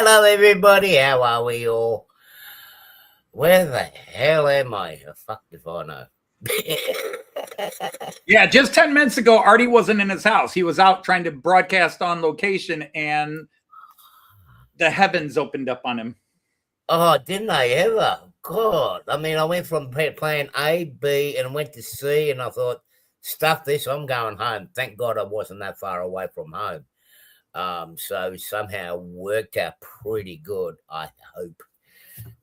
Hello, everybody. How are we all? Where the hell am I? Oh, fuck if I know. Yeah, just 10 minutes ago, Artie wasn't in his house. He was out trying to broadcast on location, and the heavens opened up on him. Oh, didn't I ever? God. I mean, I went from playing A, B, and went to C, and I thought, stuff this, I'm going home. Thank God I wasn't that far away from home. So somehow worked out pretty good, I hope.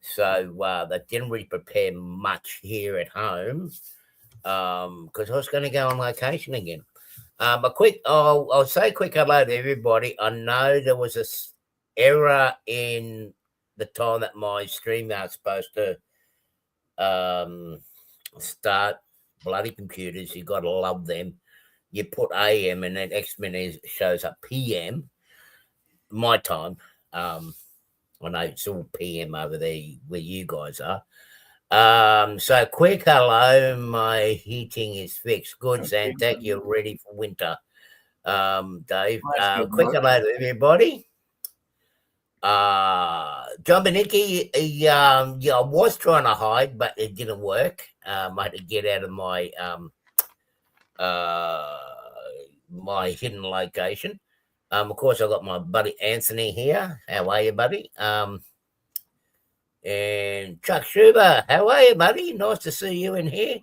So that didn't really prepare much here at home because I was going to go on location again. I'll say a quick hello to everybody. I know there was a error in the time that my stream was supposed to start. Bloody computers, you got to love them. You put AM and then next minute shows up PM, my time. I know it's all PM over there where you guys are. So quick hello. My heating is fixed. Good, Zantac. You're ready for winter. Dave. Quick hello to everybody. John Benicki, I was trying to hide, but it didn't work. I had to get out of my my hidden location. Of course, I got my buddy Anthony here. How are you, buddy? And Chuck Schuber, how are you, buddy? Nice to see you in here.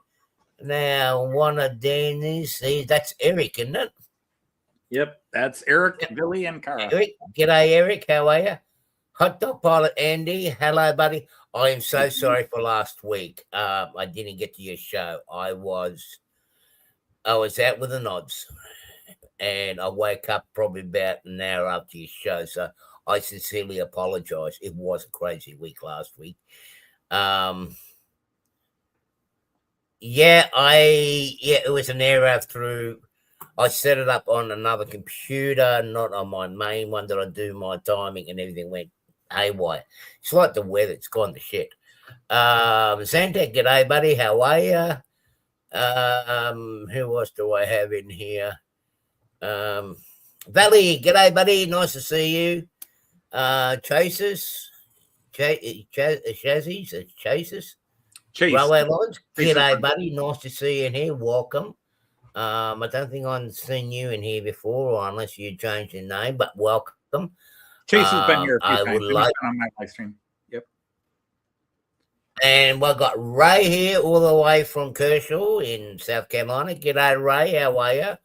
Now, one of Danny's, that's Eric, isn't it? Yep, that's Eric, Billy, and Cara. Eric, g'day, Eric. How are you? Hot dog pilot Andy, hello, buddy. I am so sorry for last week. I didn't get to your show. I was out with the nods, and I woke up probably about an hour after your show. So I sincerely apologize. It was a crazy week last week. It was an error through. I set it up on another computer, not on my main one that I do my timing, and everything went haywire. It's like the weather; it's gone to shit. Zantac, g'day, buddy. How are you? Who else do I have in here? Valley, g'day, buddy. Nice to see you. Chasers, Chasers, Railway Lines. G'day, buddy. Nice to see you in here. Welcome. I don't think I've seen you in here before, or unless you changed your name, but welcome. Chase has been here a few I times. would like on my live stream. Yep. And we've got Ray here all the way from Kershaw in South Carolina. G'day, Ray. How are you?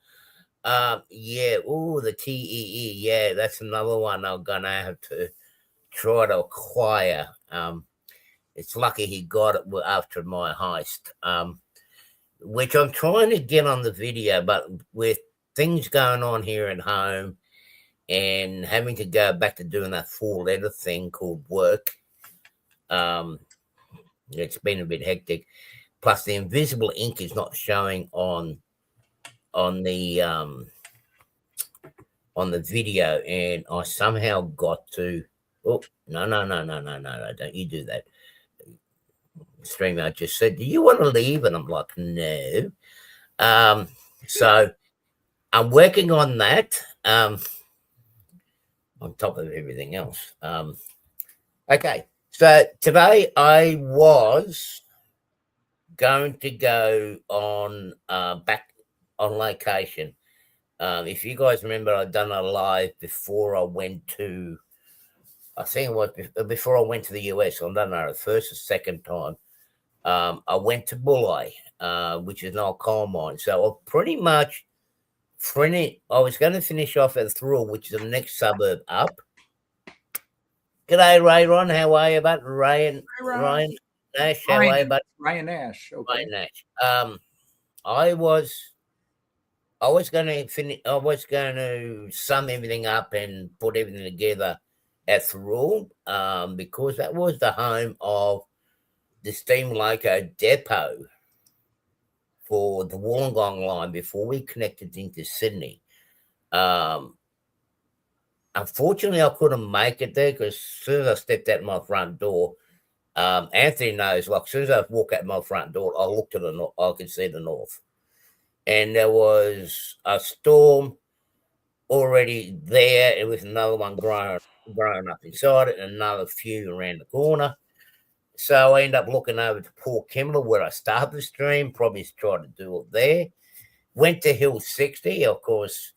The TEE. Yeah, that's another one I'm going to have to try to acquire. It's lucky he got it after my heist, which I'm trying to get on the video, but with things going on here at home and having to go back to doing that 4-letter thing called work, it's been a bit hectic. Plus, the invisible ink is not showing on the video, and I somehow got to. Oh no! Don't you do that. Streamer just said, "Do you want to leave?" And I'm like, "No." So I'm working on that. On top of everything else. Okay. So today I was going to go on back on location. If you guys remember, I'd done a live before I went to. I think it was before I went to the US. I don't know, the first or second time. I went to Bulli, which is an old coal mine. So I pretty much I was going to finish off at Thrill, which is the next suburb up. G'day, Ray Ron. How are you, bud? Ryan Nash. How are you, bud? Ryan Nash. Okay. Ryan Nash. I was going to finish. I was going to sum everything up and put everything together at Thrill, because that was the home of the steam loco depot for the Wollongong line before we connected into Sydney. Unfortunately, I couldn't make it there because as soon as I stepped out my front door, Anthony knows, like as soon as I walk out my front door, I look to the north, I could see the north. And there was a storm already there. It was another one growing up inside it, and another few around the corner. So I end up looking over to Port Kembla, where I started the stream. Probably tried to do it there. Went to Hill 60. Of course,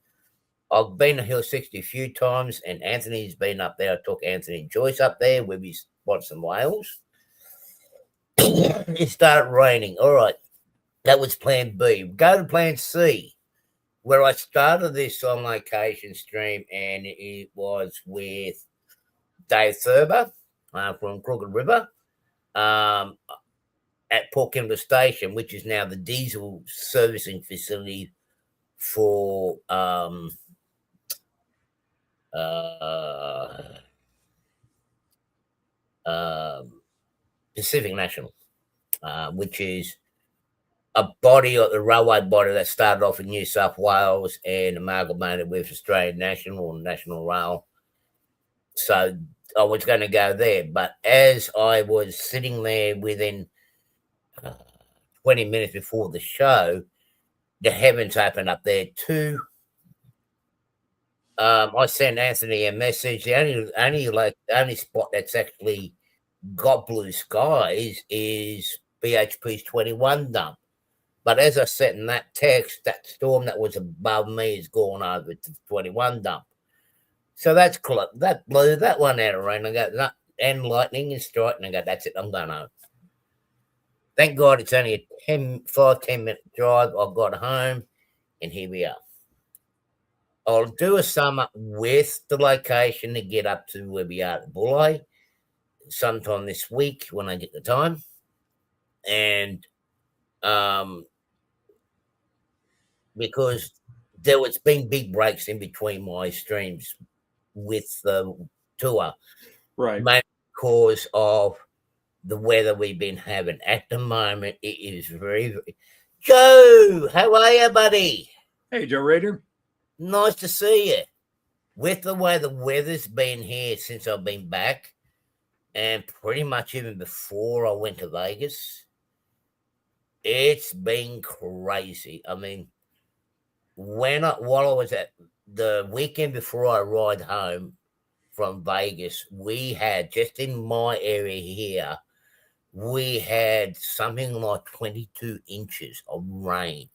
I've been to Hill 60 a few times, and Anthony's been up there. I took Anthony and Joyce up there where we spotted some whales. It started raining. All right. That was plan B. Go to plan C, where I started this on location stream, and it was with Dave Thurber from Crooked River at Port Kembla Station, which is now the diesel servicing facility for Pacific National, which is a body or the railway body that started off in New South Wales and amalgamated with Australian National or National Rail. So I was going to go there, but as I was sitting there within 20 minutes before the show, the heavens opened up there too. I sent Anthony a message. The only spot that's actually got blue skies is BHP's 21 dump. But as I said in that text, that storm that was above me has gone over to the 21 dump. So that blew that one out of rain. I go, and lightning and striking. I go, that's it, I'm going home. Thank God it's only a 10 minute drive. I got home, and here we are. I'll do a sum up with the location to get up to where we are at Bulli sometime this week when I get the time. And because there was been big breaks in between my streams with the tour, right? Mainly because of the weather we've been having at the moment. It is very, very... Joe, how are you, buddy? Hey, Joe Rader. Nice to see you. With the way the weather's been here since I've been back, and pretty much even before I went to Vegas, it's been crazy. I mean, while I was at the weekend before I ride home from Vegas, we had, just in my area here, we had something like 22 inches of rain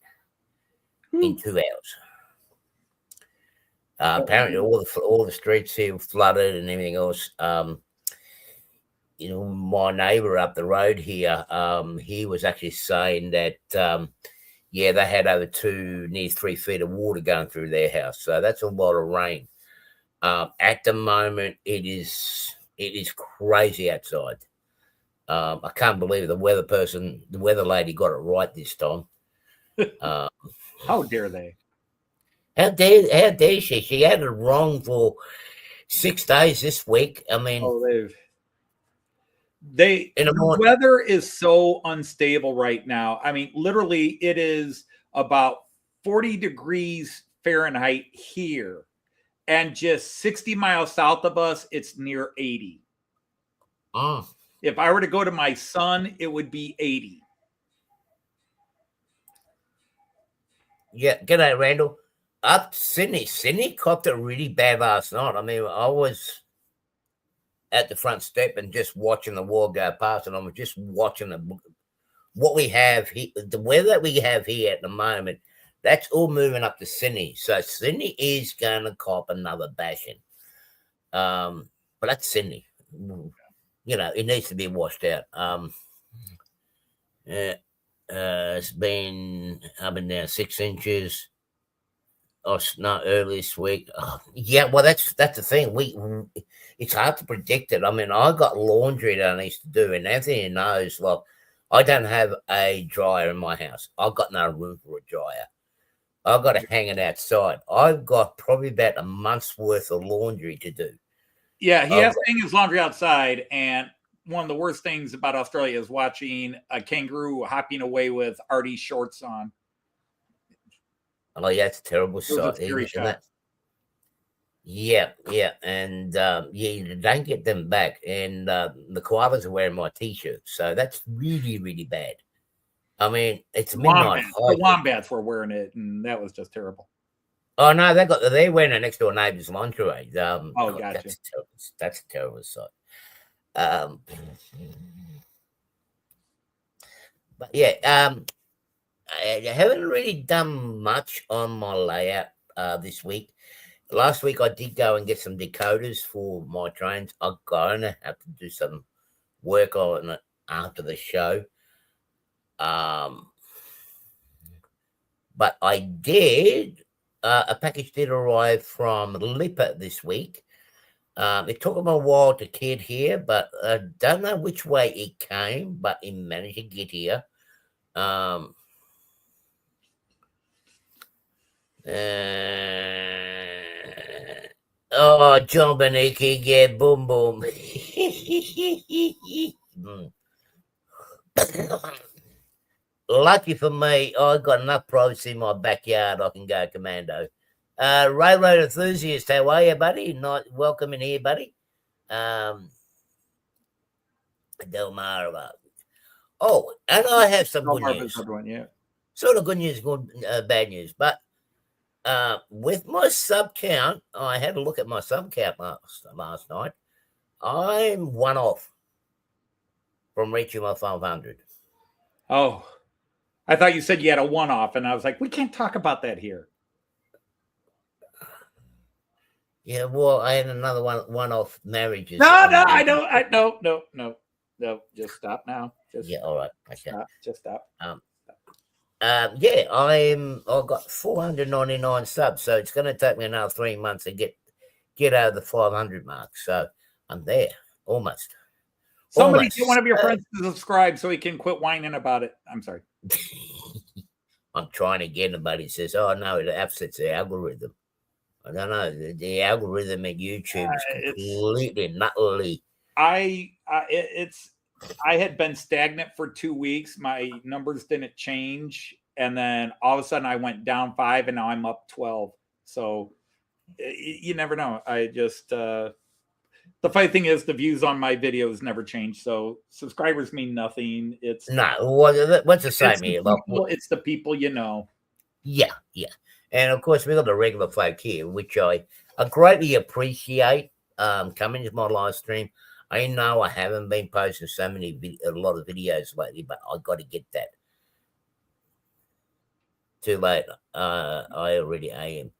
in 2 hours. Apparently, all the streets here flooded and everything else. My neighbor up the road here, he was actually saying that, they had over 3 feet of water going through their house. So that's a lot of rain. At the moment, it is crazy outside. I can't believe the weather lady got it right this time. How dare they? How dare she? She had it wrong for 6 days this week. I mean, the weather is so unstable right now. I mean, literally, it is about 40 degrees Fahrenheit here, and just 60 miles south of us, it's near 80. If I were to go to my son, it would be 80. Yeah, g'day, Randall. Up Sydney copped it really bad last night. I mean, I was at the front step and just watching the wall go past, and I was just watching what we have here, the weather that we have here at the moment. That's all moving up to Sydney, so Sydney is going to cop another bashing. But that's Sydney. It needs to be washed out. It's been up and down 6 inches. Not early this week. Well, that's the thing. It's hard to predict it. I mean, I got laundry that I need to do, and Anthony knows. Like, I don't have a dryer in my house. I've got no room for a dryer. I've got to hang it outside. I've got probably about a month's worth of laundry to do. Yeah, he has to hang his laundry outside, and one of the worst things about Australia is watching a kangaroo hopping away with Artie shorts on. Oh, yeah, it's a terrible sight. Yeah, and you don't get them back. And the koalas are wearing my T-shirt, so that's really, really bad. I mean, it's midnight. The wombats were wearing it, and that was just terrible. Oh no, they went next door neighbour's lingerie. Oh, gotcha. That's a terrible sight. But yeah, I haven't really done much on my layout this week. Last week I did go and get some decoders for my trains. I'm gonna have to do some work on it after the show. But I did. A package did arrive from Lipper this week. It took them a while to get here, but I don't know which way it came, but it managed to get here. Oh, John Beniki, yeah, boom, boom. Lucky for me, I got enough privacy in my backyard. I can go commando. Railroad enthusiast, how are you, buddy? Not welcome in here, buddy. Delmar. Oh, and I have some good news. Yeah. Sort of good news, good bad news. But with my sub count, I had a look at my sub count last night. I'm one off from reaching my 500. Oh, I thought you said you had a one-off, and I was like, we can't talk about that here. Yeah, well, I had another one-off marriages. No, I don't. No. Just stop now. Yeah, all right. Okay. Just stop. Yeah, I've got 499 subs, so it's going to take me another 3 months to get over the 500 mark. So I'm there, almost. Somebody get one of your friends to subscribe so he can quit whining about it. I'm sorry. I'm trying to get him, but he says, "Oh no, it upsets the algorithm." I don't know. The algorithm at YouTube is completely nutty. I had been stagnant for 2 weeks. My numbers didn't change, and then all of a sudden I went down 5, and now I'm up 12. So you never know. I just the funny thing is the views on my videos never change. So subscribers mean nothing. It's what's the same here? It's the people you know. Yeah. And of course, we got the regular folk here, which I greatly appreciate coming to my live stream. I know I haven't been posting a lot of videos lately, but I got to get that. Too late. I already AM.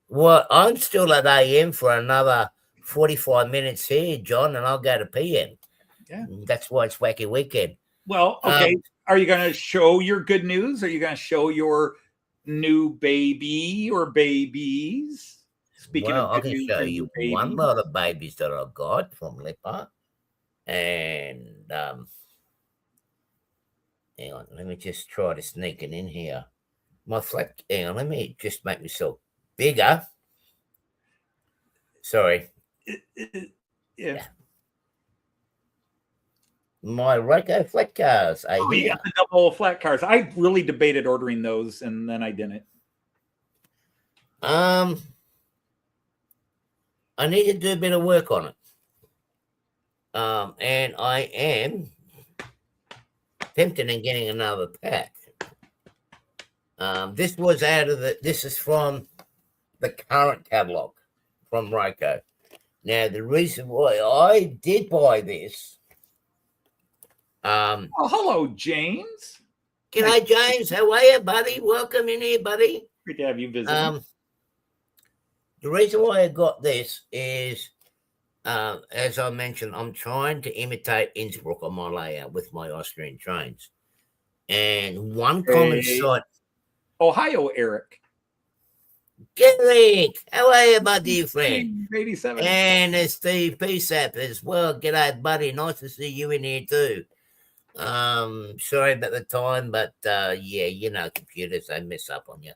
Well, I'm still at AM for another 45 minutes here, John, and I'll go to PM. Yeah. That's why it's Wacky Weekend. Well, okay. Are you going to show your good news? Are you going to show your new baby or babies? Speaking of I can show you one lot of babies that I got from Lipper. And hang on, let me just try to sneak it in here. Hang on, let me just make myself bigger. Sorry. Yeah. My Ryko flat cars. You got the double flat cars. I really debated ordering those, and then I didn't. I need to do a bit of work on it. And I am tempted in getting another pack. This was this is from the current catalog from Ryko. Now, the reason why I did buy this. Hello, James. G'day, James. How are you, buddy? Welcome in here, buddy. Great to have you visit. The reason why I got this is, as I mentioned, I'm trying to imitate Innsbruck on my layout with my Austrian trains. And one common sight. Ohio, Eric. Eric, how are you, my dear friend? 87. And it's Steve PSAP as well. G'day, buddy. Nice to see you in here too. Sorry about the time, but yeah, computers, they mess up on you.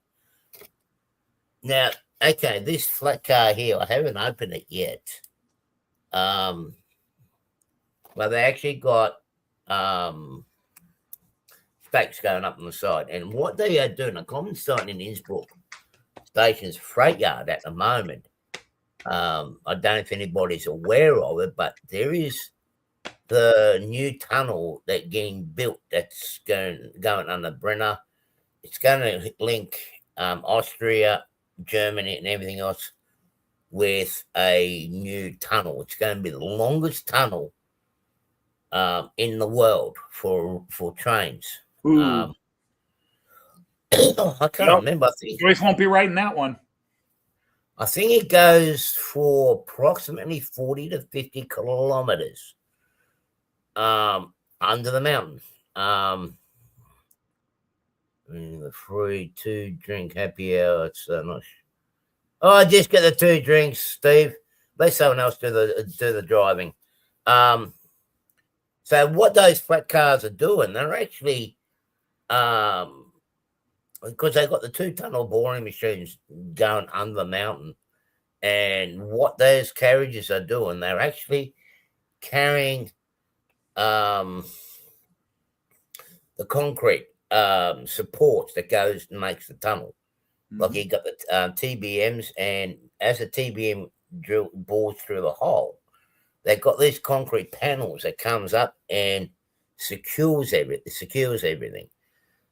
Now, okay, this flat car here, I haven't opened it yet. But they actually got stakes going up on the side. And what they are doing, a common sight in Innsbruck Station's freight yard at the moment. I don't know if anybody's aware of it, but there is the new tunnel that's getting built that's going under Brenner. It's going to link Austria Germany and everything else with a new tunnel. It's going to be the longest tunnel in the world for trains. Ooh. I can't remember. Joyce won't be writing that one. I think it goes for approximately 40 to 50 kilometers under the mountain. The free 2-drink happy hour. It's not. Oh, I just get the 2 drinks, Steve. Let someone else do the driving. So what those flat cars are doing, they're actually because they've got the 2 tunnel boring machines going under the mountain, and what those carriages are doing, they're actually carrying the concrete supports that goes and makes the tunnel. Like you got the TBMs, and as a TBM bores through the hole, they've got these concrete panels that comes up and secures everything.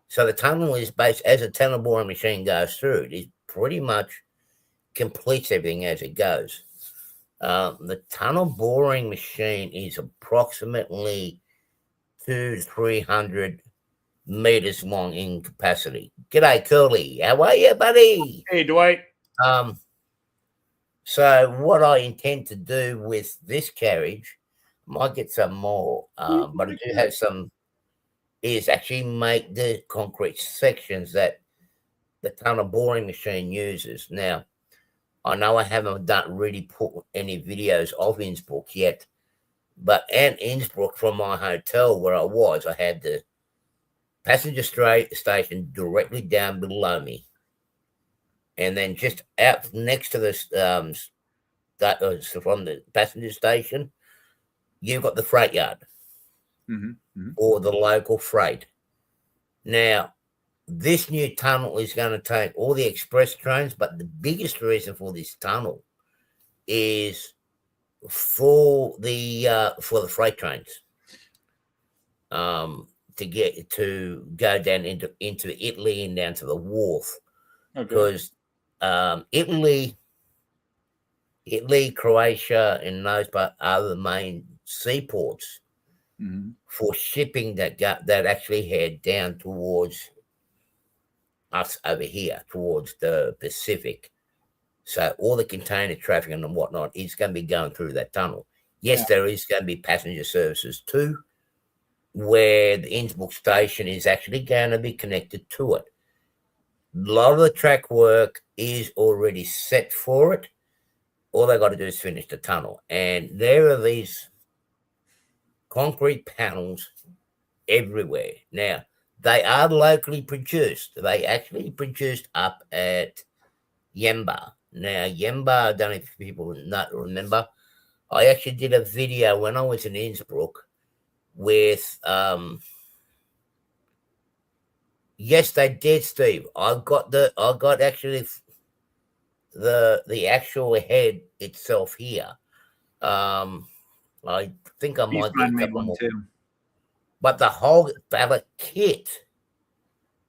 So the tunnel is based as a tunnel boring machine goes through. It pretty much completes everything as it goes. The tunnel boring machine is approximately 200 to 300 meters long in capacity. G'day, Curly. How are you, buddy? Hey, Dwight. So what I intend to do with this carriage, might get some more, but I do have some, is actually make the concrete sections that the tunnel boring machine uses. Now, I know I haven't really put any videos of Innsbruck yet, but at Innsbruck, from my hotel where I was, I had the passenger station directly down below me, and then just out next to this from the passenger station, you've got the freight yard or the local freight. Now, this new tunnel is going to take all the express trains, but the biggest reason for this tunnel is for the freight trains. To go down into Italy and down to the wharf, because Italy, Croatia, and those but are the main seaports for shipping that actually head down towards us over here, towards the Pacific. So all the container traffic and whatnot is going to be going through that tunnel. Yes, there is going to be passenger services too, where the Innsbruck station is actually going to be connected to it. A lot of the track work is already set for it. All they got to do is finish the tunnel. And there are these concrete panels everywhere. Now, they are locally produced. They actually produced up at Yemba. Now, Yemba, I don't know if people not remember, I actually did a video when I was in Innsbruck with yes, they did, Steve. I got actually the actual head itself here. I think I might get a couple more too. But the whole ballot kit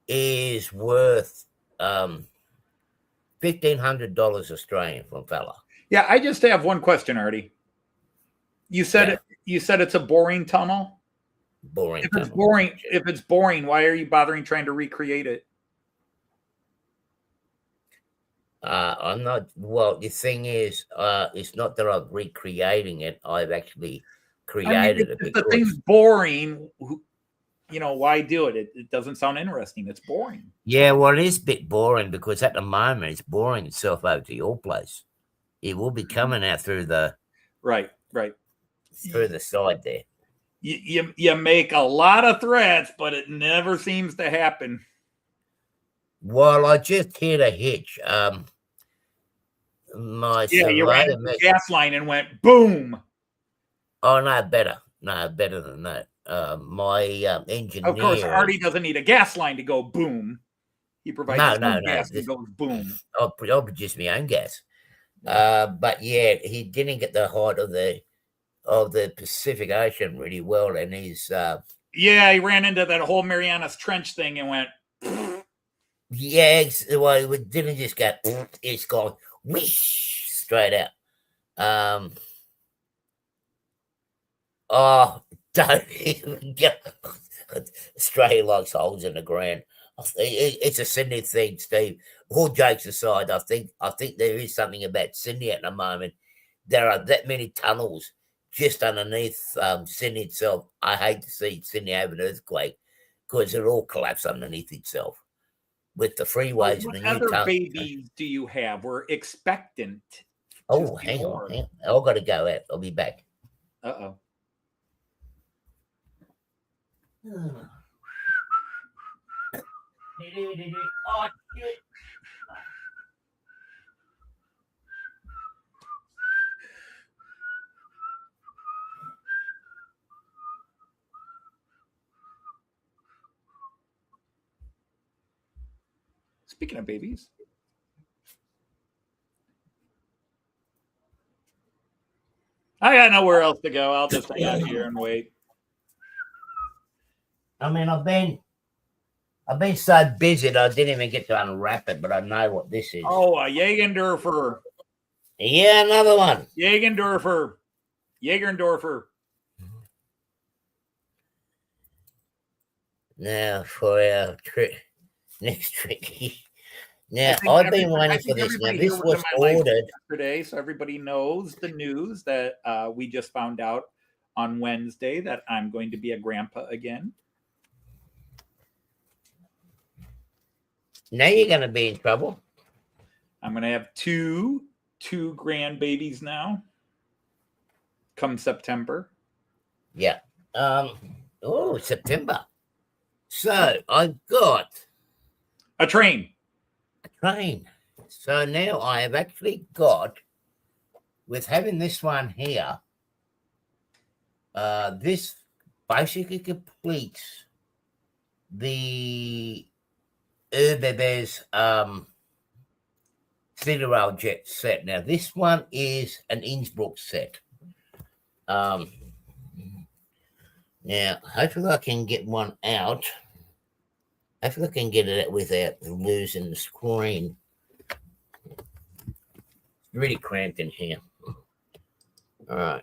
is worth $1,500 Australian from fella. Yeah, I just have one question, Artie. You said it's a boring tunnel. Boring. If it's boring, why are you bothering trying to recreate it? I'm not. Well, the thing is, it's not that I'm recreating it. I've actually created it. If the thing's boring, why do it? It doesn't sound interesting. It's boring. Yeah, well, it is a bit boring because at the moment it's boring itself over to your place. It will be coming out through the right through the side there. You make a lot of threats, but it never seems to happen. Well, I just hit a hitch. You ran the gas line and went boom. Oh no, better than that. My engineer. Of course, Artie doesn't need a gas line to go boom. He provides his own gas and goes boom. I'll produce my own gas. But yeah, he didn't get the height of the Pacific Ocean really well, and he's he ran into that whole Marianas Trench thing and went. Yeah, well, it didn't just go. It's gone whoosh straight out. Oh, don't even get Australia likes holes in the ground. It's a Sydney thing, Steve. All jokes aside, I think there is something about Sydney at the moment. There are that many tunnels just underneath Sydney itself. I hate to see Sydney have an earthquake because it all collapse underneath itself with the So freeways and what the new other tunnels. babies do you have? We're expectant to Oh, see hang on, more. hang on. I've got to go out. I'll be back. Uh-oh. Oh, shit. Speaking of babies. I got nowhere else to go. I'll just hang out here and wait. I mean, I've been so busy that I didn't even get to unwrap it, but I know what this is. Oh, a Jägendorfer. Yeah, another one. Jägendorfer. Jägerndorfer. Now for our next trick. Now I've been waiting for this. Now this was ordered yesterday, so everybody knows the news that we just found out on Wednesday that I'm going to be a grandpa again. Now you're going to be in trouble. I'm going to have two grandbabies now. Come September. Yeah. Oh, September. So I've got a train. So now I have actually got, with having this one here, this basically completes the Urbebes Federal Jet set. Now this one is an Innsbruck set. Now hopefully I can get one out. Hopefully I can get it out without losing the screen. It's really cramped in here. All right.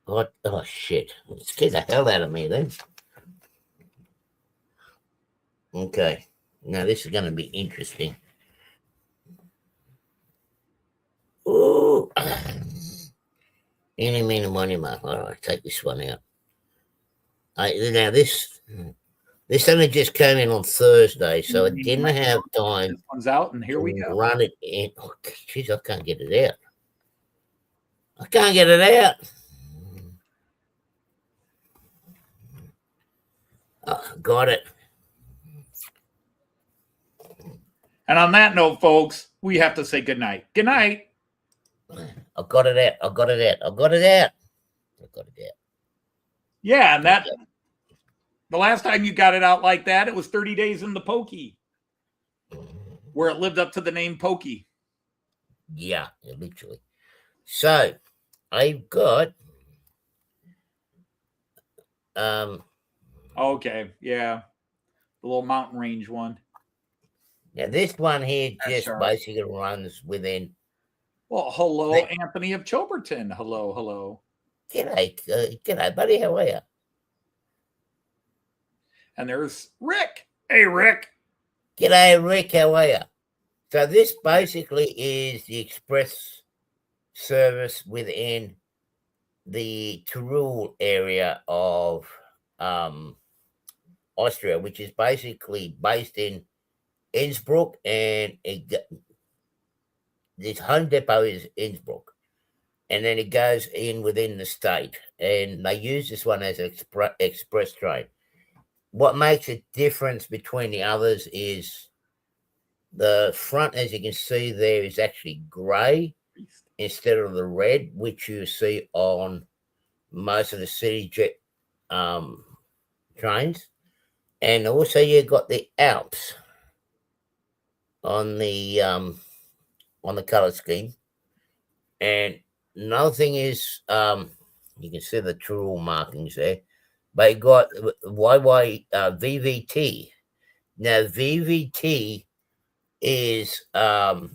What? Oh shit! It scared the hell out of me then. Okay, now this is going to be interesting. Ooh, any meaning money, man. All right, take this one out. Now this only just came in on Thursday, so I didn't have time. This one's out, and here we go. Run it in. Oh, jeez, I can't get it out. I can't get it out. Oh, got it. And on that note, folks, we have to say goodnight. Good night. I got it out. I got it out. I got it out. I got it out. Yeah, and that the last time you got it out like that, it was 30 days in the Pokey, where it lived up to the name Pokey. Yeah, literally. So I've got okay, yeah. The little mountain range one. Now this one here just basically runs within. Well, hello, Anthony of Choberton. Hello, hello. G'day, buddy. How are you? And there's Rick. Hey, Rick. G'day, Rick. How are you? So this basically is the express service within the Tyrol area of Austria, which is basically based in Innsbruck, and this home depot is Innsbruck, and then it goes in within the state, and they use this one as an express train. What makes a difference between the others is the front, as you can see there, is actually grey instead of the red, which you see on most of the CityJet trains. And also you got the Alps on the color scheme. And another thing is, you can see the Tyrol markings there. But you got VVT. Now VVT is a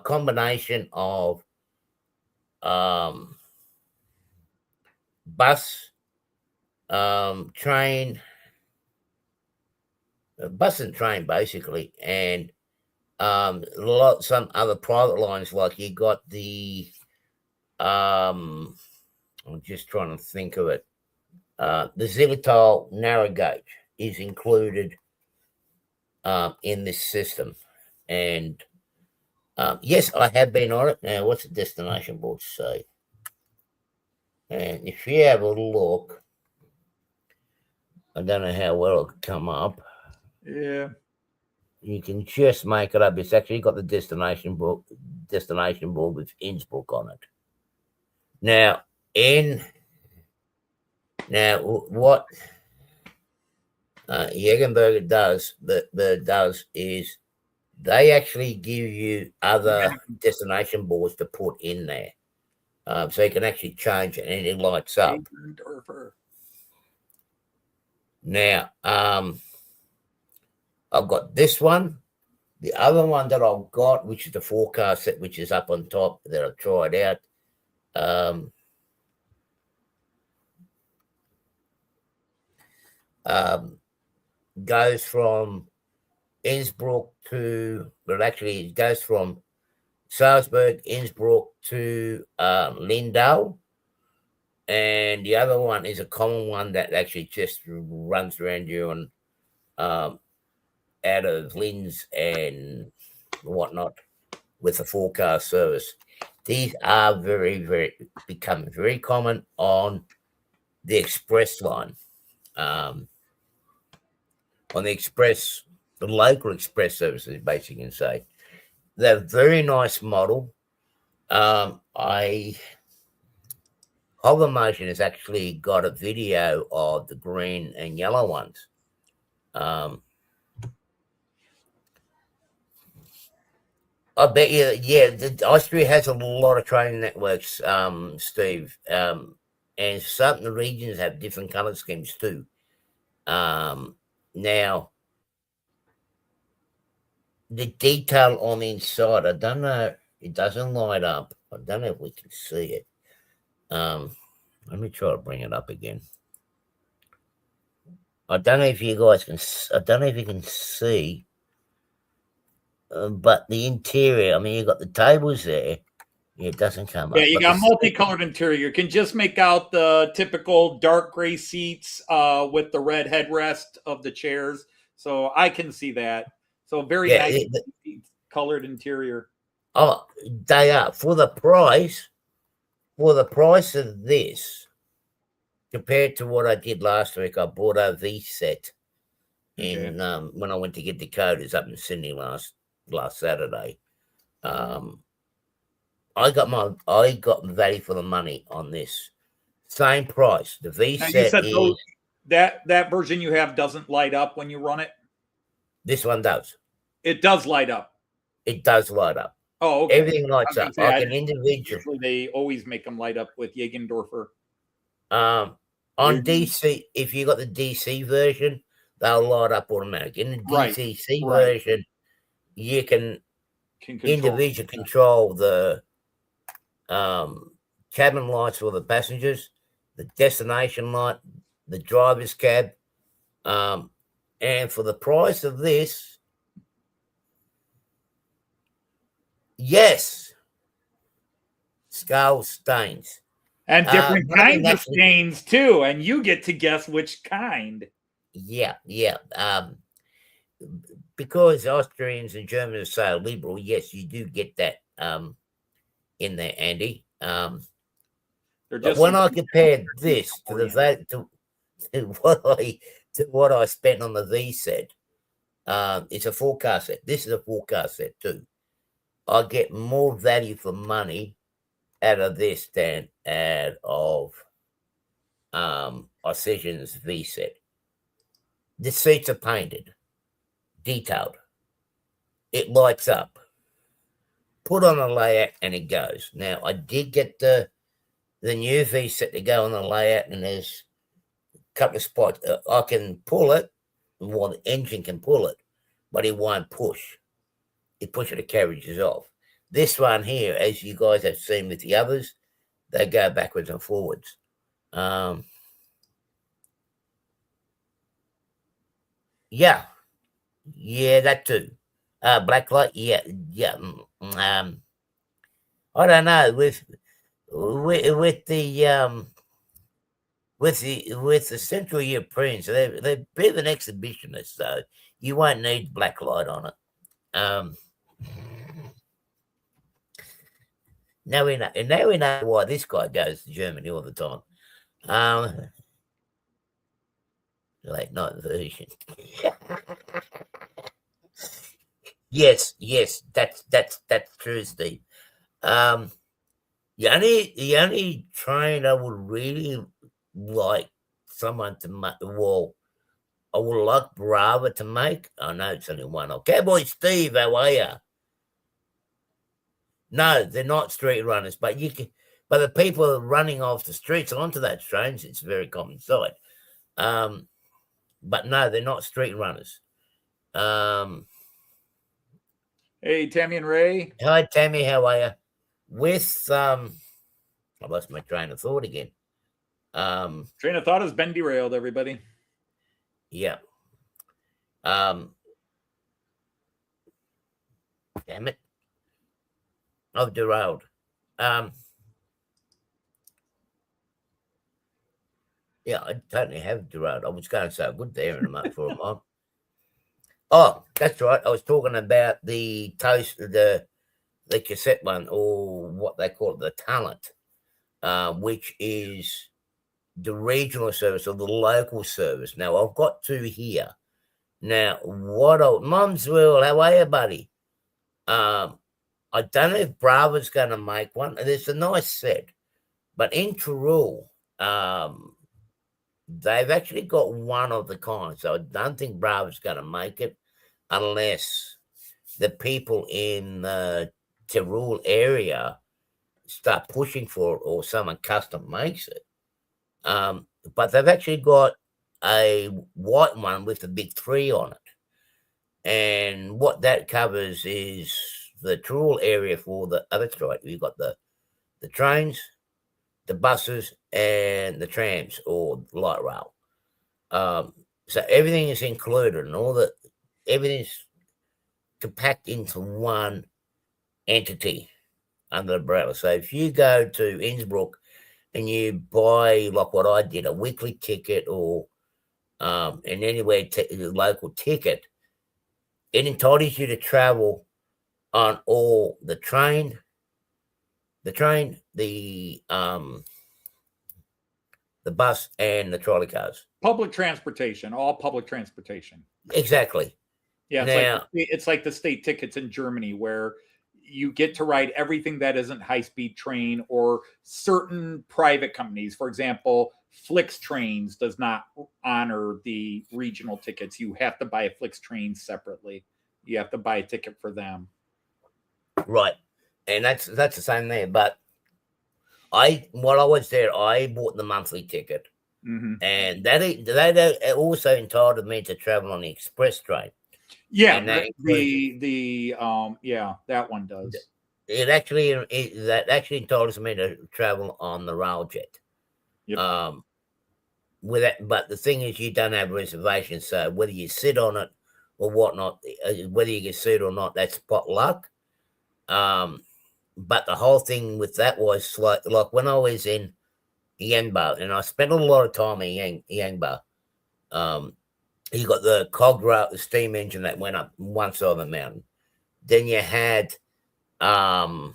combination of bus, train, bus and train basically, and some other private lines, like you got the I'm just trying to think of it. The Xylitol narrow gauge is included in this system, and yes, I have been on it. Now, what's the destination board say? And if you have a look, I don't know how well it'll come up. Yeah. You can just make it up. It's actually got the destination board with Innsbruck on it. Now, what Jägenberger does is they actually give you other destination boards to put in there, so you can actually change it and it lights up. Now, I've got this one. The other one that I've got, which is the forecast set, which is up on top, that I've tried out. Goes from Innsbruck to, well, actually, it goes from Salzburg, Innsbruck to Lindau. And the other one is a common one that actually just runs around you and out of Linz and whatnot with the forecast service. These are becoming very common on the express line. On the local express services, basically, you can say. They're a very nice model. Hover Motion has actually got a video of the green and yellow ones. I bet you, yeah, Austria has a lot of training networks, Steve. And certain regions have different color schemes too. Now, the detail on the inside, I don't know, it doesn't light up. I don't know if we can see it. Let me try to bring it up again. I don't know if you guys can, I don't know if you can see, but the interior, I mean, you've got the tables there. It doesn't come up. Yeah, you got multicolored interior. You can just make out the typical dark gray seats with the red headrest of the chairs. So I can see that. So very nice colored interior. Oh, they are. For the price of this, compared to what I did last week, I bought a V set in when I went to get decoders up in Sydney last Saturday. I got value for the money on this. Same price. The V set is that version you have doesn't light up when you run it. This one does. It does light up. It does light up. Oh, okay. Everything lights up. Like an individual. Usually they always make them light up with Jägendorfer. On DC, if you got the DC version, they'll light up automatic. In the DCC version, you can individually control the cabin lights for the passengers, the destination light, the driver's cab, and for the price of this, yes, skull stains. And different kinds of stains too, and you get to guess which kind. Yeah. Because Austrians and Germans are so liberal, yes, you do get that in there, Andy. But when I compare this to the to what I spent on the V set, it's a forecast set. This is a forecast set too. I get more value for money out of this than out of Ossetian's V set. The seats are painted, detailed. It lights up. Put on a layout and it goes. Now, I did get the new V set to go on the layout, and there's couple of spots. I can pull it, well, the engine can pull it, but it won't push. It pushes the carriages off. This one here, as you guys have seen with the others, they go backwards and forwards. Yeah, that too. Black light, yeah. I don't know with the with the Central Europeans, they're a bit of an exhibitionist, so you won't need black light on it. Now we know why this guy goes to Germany all the time. Late night version. yes, that's true, Steve. The only train I would really like someone to make, well, I would like Brava to make. I know it's only one. Cowboy Steve, how are you? No, they're not street runners, but but the people running off the streets onto that trains, it's a very common sight. But no, they're not street runners. Hey, Tammy and Ray. Hi, Tammy, how are you? With I lost my train of thought again. Train of thought has been derailed, everybody. Yeah. Damn it. I've derailed. Yeah, I totally have derailed. I was going so good there in a month for a month. Oh, that's right. I was talking about the toast, the cassette one, or what they call it, the talent, which is the regional service or the local service. Now, I've got two here. Now, Mumsville, how are you, buddy? I don't know if Bravo's going to make one. There's a nice set, but in Truro, they've actually got one of the kind. So I don't think Bravo's going to make it unless the people in the Tyrol area start pushing for it or someone custom makes it. But they've actually got a white one with the big 3 on it. And what that covers is the Tyrol area for the other side. You've got the trains, the buses, and the trams or light rail. So everything is included, and everything's compact into one entity under the umbrella. So if you go to Innsbruck and you buy, like what I did, a weekly ticket or an anywhere local ticket, it entitles you to travel on all the train, the bus, and the trolley cars. Public transportation, all public transportation. Exactly. Yeah, it's like the state tickets in Germany where you get to ride everything that isn't high-speed train or certain private companies. For example, Flix Trains does not honor the regional tickets. You have to buy a Flix Train separately. You have to buy a ticket for them. Right. And that's the same there. But while I was there, I bought the monthly ticket. Mm-hmm. And that also entitled me to travel on the express train. Yeah, that one does. That actually entitles me to travel on the railjet. Yep. With that, but the thing is, you don't have reservations, so whether you sit on it or whatnot, whether you get seated or not, that's pot luck. But the whole thing with that was like when I was in Yangba, and I spent a lot of time in Yangba. You got the cog rail, the steam engine that went up one side of the mountain. Then you had the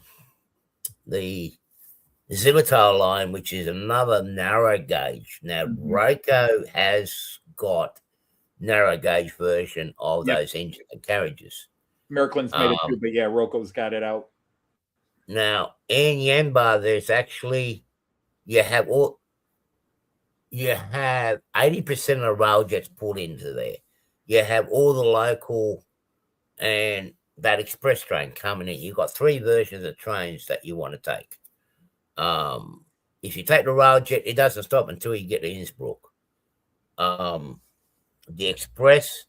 Zillertal line, which is another narrow gauge. Now, Roco has got narrow gauge version of those engine and carriages. Merklin's made it too, but yeah, Roco's got it out. Now, in Yamba, there's actually you have 80% of railjets put into there. You have all the local and that express train coming in. You've got 3 versions of trains that you want to take. If you take the railjet, it doesn't stop until you get to Innsbruck. The express,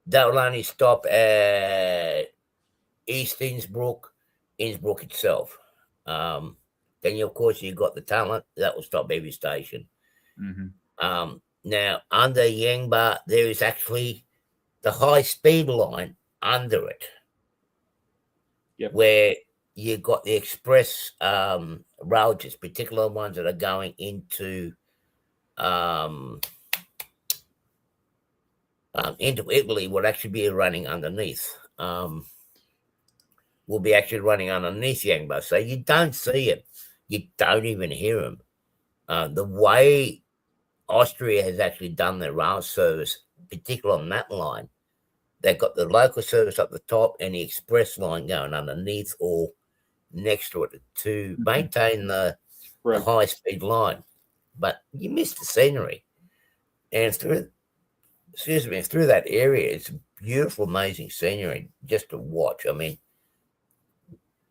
that will only stop at East Innsbruck itself. Then, of course, you got the tunnel that will stop every station. Now, under Yangba, there is actually the high speed line under it, where you got the express routes, particular ones that are going into Italy, will actually be running underneath. Will be actually running underneath Yangba, so you don't see it, you don't even hear them. The way Austria has actually done their rail service, particularly on that line, they've got the local service up the top and the express line going underneath or next to it to maintain the high speed line. But you miss the scenery, and through that area, it's beautiful, amazing scenery just to watch. I mean,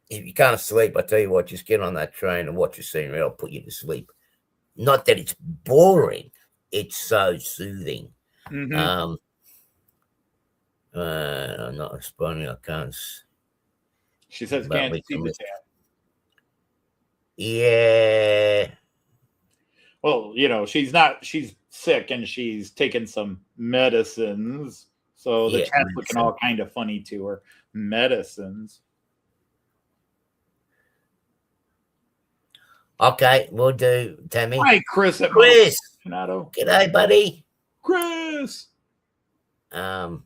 if you can't sleep, I tell you what, just get on that train and watch the scenery. It'll put you to sleep. Not that it's boring; it's so soothing. I'm not responding. I can't. She says can't see the chat. Yeah. Well, she's not. She's sick and she's taken some medicines, so the chat's looking all kind of funny to her. Medicines. Okay, we'll do, Tammy. Hi, Chris. Chris. G'day, buddy. Chris. If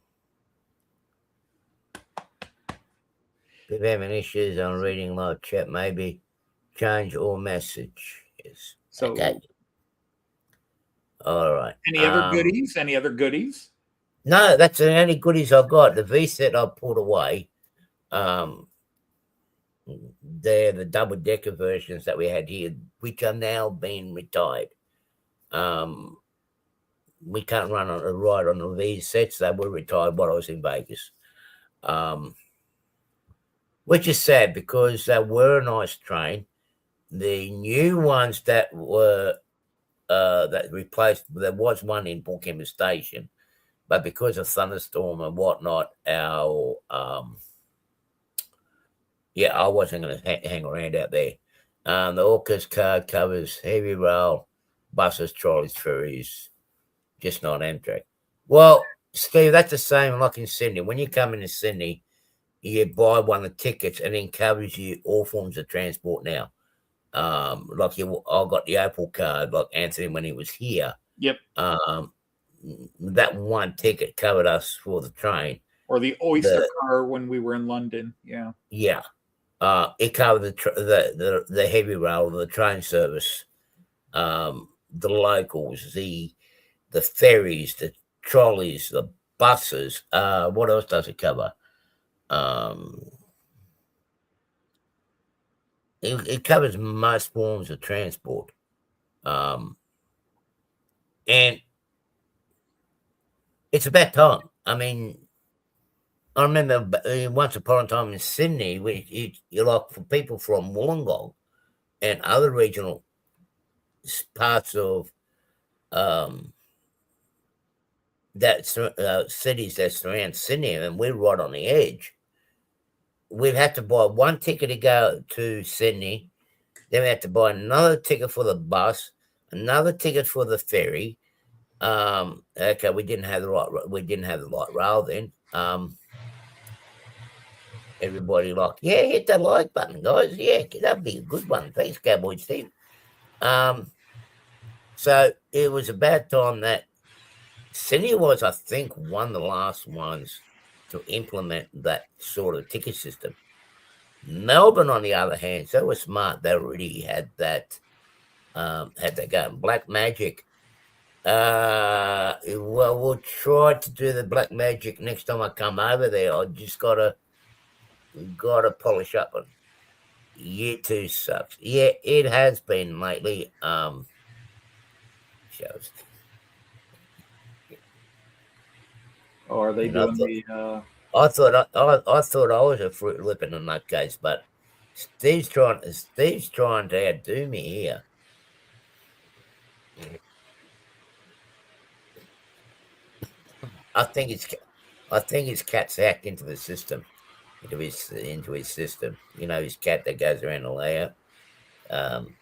you're having issues on reading live chat, maybe change all message. Yes. So, okay. All right. Any other goodies? Any other goodies? No, that's the only goodies I've got. The V set I pulled away. They're the double decker versions that we had here, which are now being retired. We can't ride on the V sets. They were retired while I was in Vegas. Which is sad because they were a nice train. The new ones that were that replaced, there was one in Bournemouth Station, but because of thunderstorm and whatnot, I wasn't going to hang around out there. The Orcas card covers heavy rail, buses, trolleys, ferries, just not Amtrak. Well, Steve, that's the same like in Sydney. When you come into Sydney, you buy one of the tickets and it covers you all forms of transport now. I got the Opal card, like Anthony when he was here. Yep. That one ticket covered us for the train. Or the Oyster car when we were in London. Yeah. Yeah. It covered the heavy rail, the train service, the locals, the ferries, the trolleys, the buses. What else does it cover? It covers most forms of transport. And it's about time. I mean, I remember once upon a time in Sydney, you're like for people from Wollongong and other regional parts of cities that surround Sydney, and we're right on the edge. We'd have to buy one ticket to go to Sydney, then we had to buy another ticket for the bus, another ticket for the ferry. Okay, we didn't have the right rail then. Everybody hit that like button, guys. Yeah, that'd be a good one. Thanks, Cowboy Steve. So it was about time that Sydney was, I think, one of the last ones to implement that sort of ticket system. Melbourne, on the other hand, they were smart. They already had that going. Black Magic. Well, we'll try to do the Black Magic next time I come over there. I just gotta polish up on. Year 2 sucks. Yeah, it has been lately. Shows. Or are they doing I thought I was a fruit lip in that case, but Steve's trying to outdo me here. I think his cat's hacked into the system, into his system. You know, his cat that goes around the layout. Um,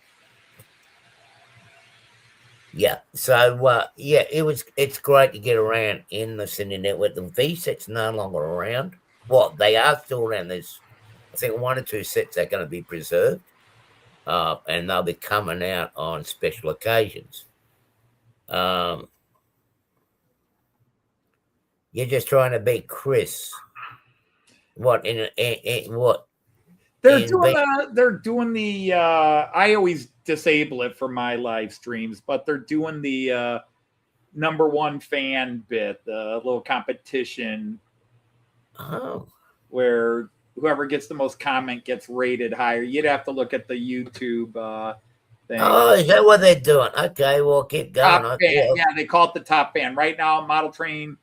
yeah. So yeah, it's great to get around in the Sydney network. The V set's no longer around. Well, they are still around. There's I think one or two sets are going to be preserved, and they'll be coming out on special occasions. Um, you're just trying to beat Chris. What what They're in doing the I always disable it for my live streams, but they're doing the number one fan bit, the little competition Oh, where whoever gets the most comment gets rated higher. You'd have to look at the YouTube thing. oh, is that what they're doing? Okay, well, keep going. Top fan, yeah, they call it the top fan. Right now, Model Train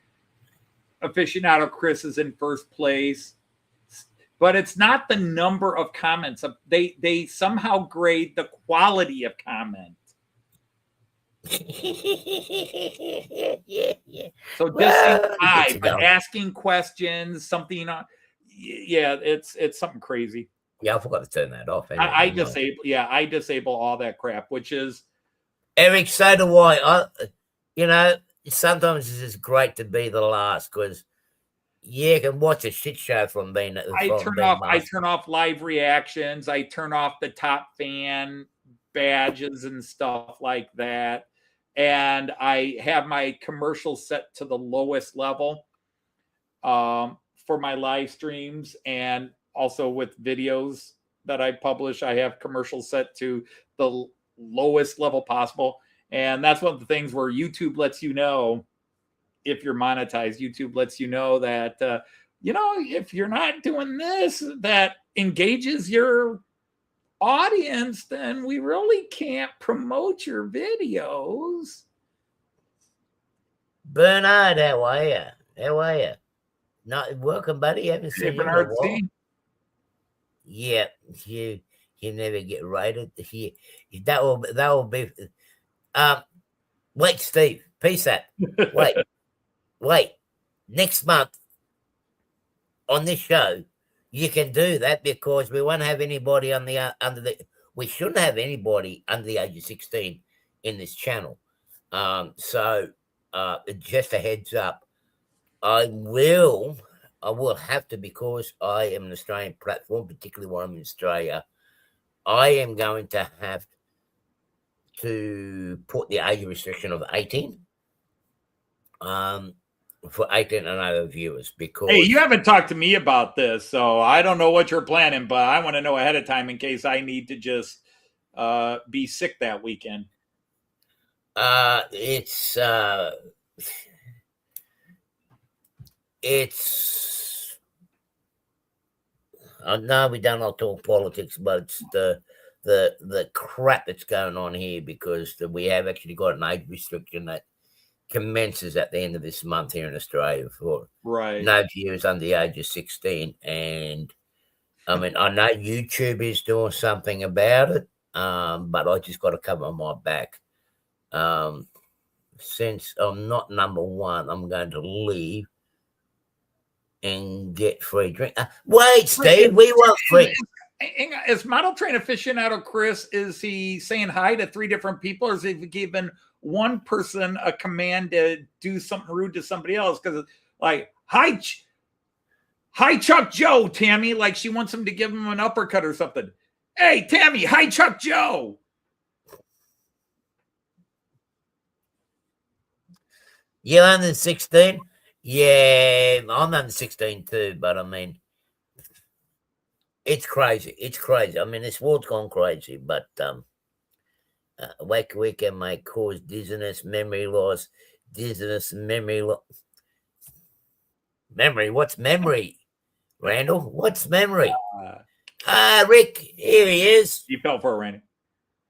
aficionado Chris is in first place, but it's not the number of comments. They somehow grade the quality of comment. Yeah. So just saying hi, but asking questions, something. Yeah, it's something crazy. Yeah, I forgot to turn that off. Anyway, I disable all that crap, which is Eric. So do I. Sometimes it's just great to be the last because you can watch a shit show from being. I turn off live reactions. I turn off the top fan badges and stuff like that. And I have my commercial set to the lowest level for my live streams, and also with videos that I publish, I have commercials set to the lowest level possible. And that's one of the things where YouTube lets you know if you're monetized. YouTube lets you know that if you're not doing this that engages your audience, then we really can't promote your videos. Bernard, how are you? How are you? Not welcome, buddy. Haven't seen you in a while. Yeah, you never get rated. That will be. Wait, Steve. Peace out. Wait. Next month on this show, you can do that because we won't have anybody on the we shouldn't have anybody under the age of 16 in this channel. So just a heads up, I will have to, because I am an Australian platform, particularly when I'm in Australia, I am going to have to put the age restriction of 18. For 18 and over viewers, because hey, you haven't talked to me about this, so I don't know what you're planning, but I want to know ahead of time in case I need to just be sick that weekend. It's no, we don't like talk politics, but it's the crap that's going on here, because we have actually got an age restriction that commences at the end of this month here in Australia for no viewers under the age of 16. And I mean, I know YouTube is doing something about it, but I just got to cover my back. Since I'm not number one, I'm going to leave and get free drink. Wait, Steve, we want free. Is Model Train aficionado Chris, is he saying hi to 3 different people, or is he given one person a command to do something rude to somebody else? Because like, hi Chuck Joe, Tammy, like she wants him to give him an uppercut or something. Hey, Tammy, hi Chuck Joe. You're under 16? Yeah, I'm under 16 too, but I mean, it's crazy. It's crazy. I mean, this world's gone crazy, but Wacky Weekend may cause dizziness, memory loss, memory loss. Memory? What's memory? Randall, what's memory? Rick, here he is. You fell for it, Randy.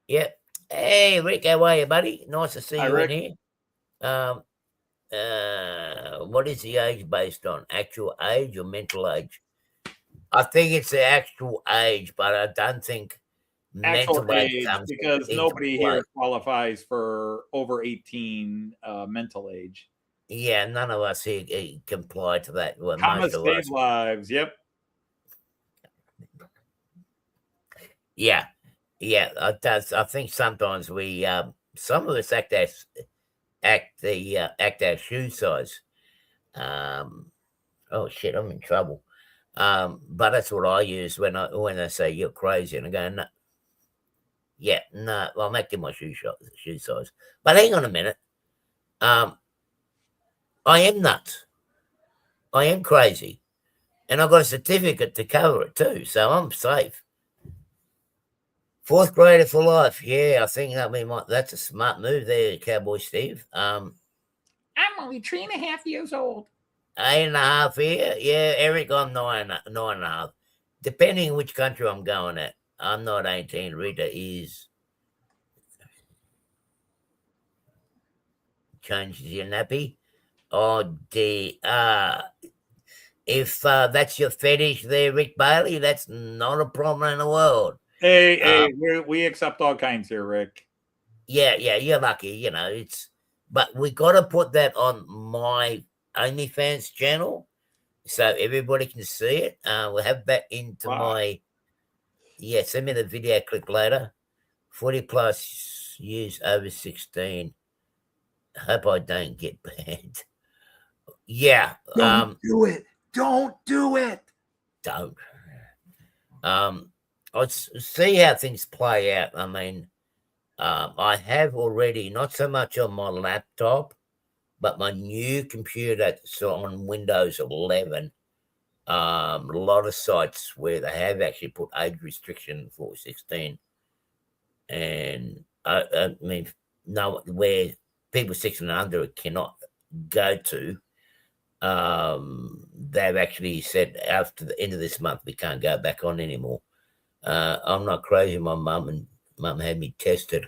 Yep. Hey, Rick, how are you, buddy? Nice to see you Rick. in here. What is the age based on? Actual age or mental age? I think it's the actual age, but I don't think actual mental age comes, because nobody here qualifies for over 18 mental age. Yeah, none of us here comply to that. Well, most Commas of save us. lives. Yep. Yeah, yeah. I think sometimes we, some of us act our shoe size. Um, oh shit, I'm in trouble. But that's what I use when they say you're crazy, and I go, no, yeah, no, well, I'm acting my shoe size. But hang on a minute. Um, I am nuts. I am crazy, and I've got a certificate to cover it too, so I'm safe. Fourth grader for life. Yeah, I think that's a smart move there, Cowboy Steve. I'm only 3.5 years old. 8.5 here. Yeah, Eric, I'm nine and a half. Depending which country I'm going at. I'm not 18. Rita is changes your nappy. Oh, if that's your fetish there, Rick Bailey, that's not a problem in the world. Hey, we accept all kinds here, Rick. Yeah, you're lucky, but we got to put that on my OnlyFans channel so everybody can see it. We'll have that into Wow. send me the video clip later. 40 plus years over 16. Hope I don't get banned. Yeah. Don't do it. Don't do it. Don't. Let's see how things play out. I mean, I have already, not so much on my laptop, but my new computer, so on Windows 11, a lot of sites where they have actually put age restriction for 16. And I mean, no, where people 16 and under cannot go to, they've actually said after the end of this month, we can't go back on anymore. I'm not crazy. My mum had me tested.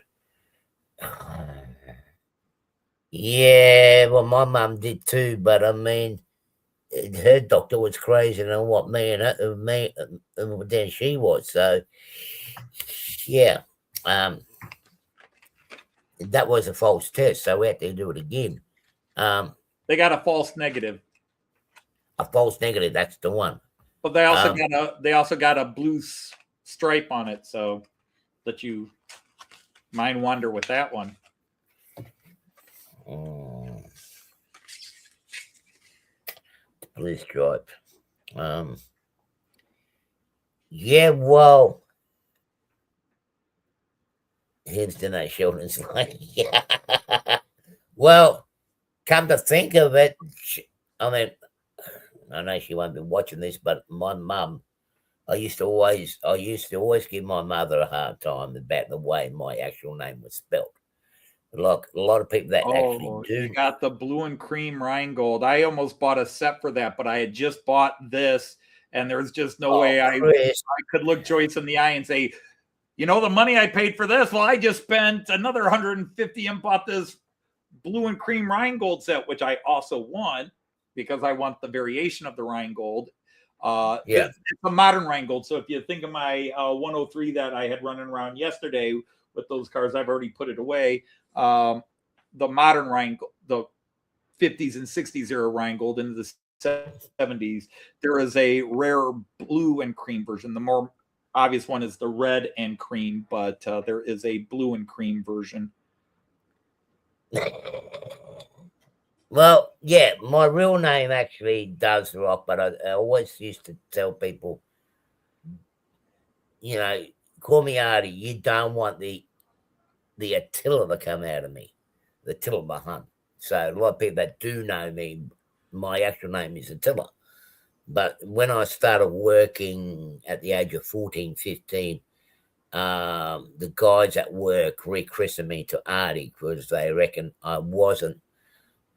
Yeah, well, my mum did too, but I mean, her doctor was crazier than what than she was. So, yeah, um, that was a false test, so we had to do it again. They got a false negative, A false negative. That's the one. but they also got a blue stripe on it, so that you mind wander with that one. Blue stripe. Yeah, well, here's the night Sheldon's like, yeah. Well, come to think of it, I mean, I know she won't be watching this, but my mum, I used to always give my mother a hard time about the way my actual name was spelled. Like a lot of people that actually do. You got the blue and cream Rheingold. I almost bought a set for that, but I had just bought this, and there was just no way I could look Joyce in the eye and say, you know, the money I paid for this, well, I just spent another 150 and bought this blue and cream Rheingold set, which I also want because I want the variation of the Rheingold. It's a modern Rheingold. So if you think of my 103 that I had running around yesterday with those cars, I've already put it away. The modern Rheingold, the 50s and 60s era Rheingold into the 70s, there is a rare blue and cream version. The more obvious one is the red and cream, but there is a blue and cream version. Well, yeah, my real name actually does rock, but I always used to tell people, you know, call me Artie. You don't want the Attila to come out of me, the Attila Mahan. So a lot of people that do know me, my actual name is Attila. But when I started working at the age of 14, 15, the guys at work rechristened me to Artie because they reckon I wasn't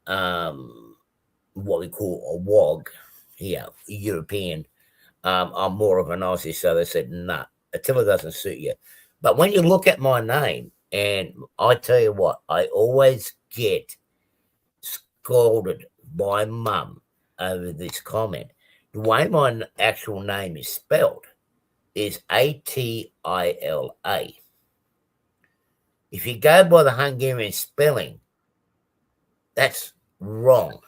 what we call a wog here, European. I'm more of an Aussie, so they said, nah, Attila doesn't suit you. But when you look at my name, and I tell you what, I always get scolded by mum over this comment. The way my actual name is spelled is Atila. If you go by the Hungarian spelling, that's wrong.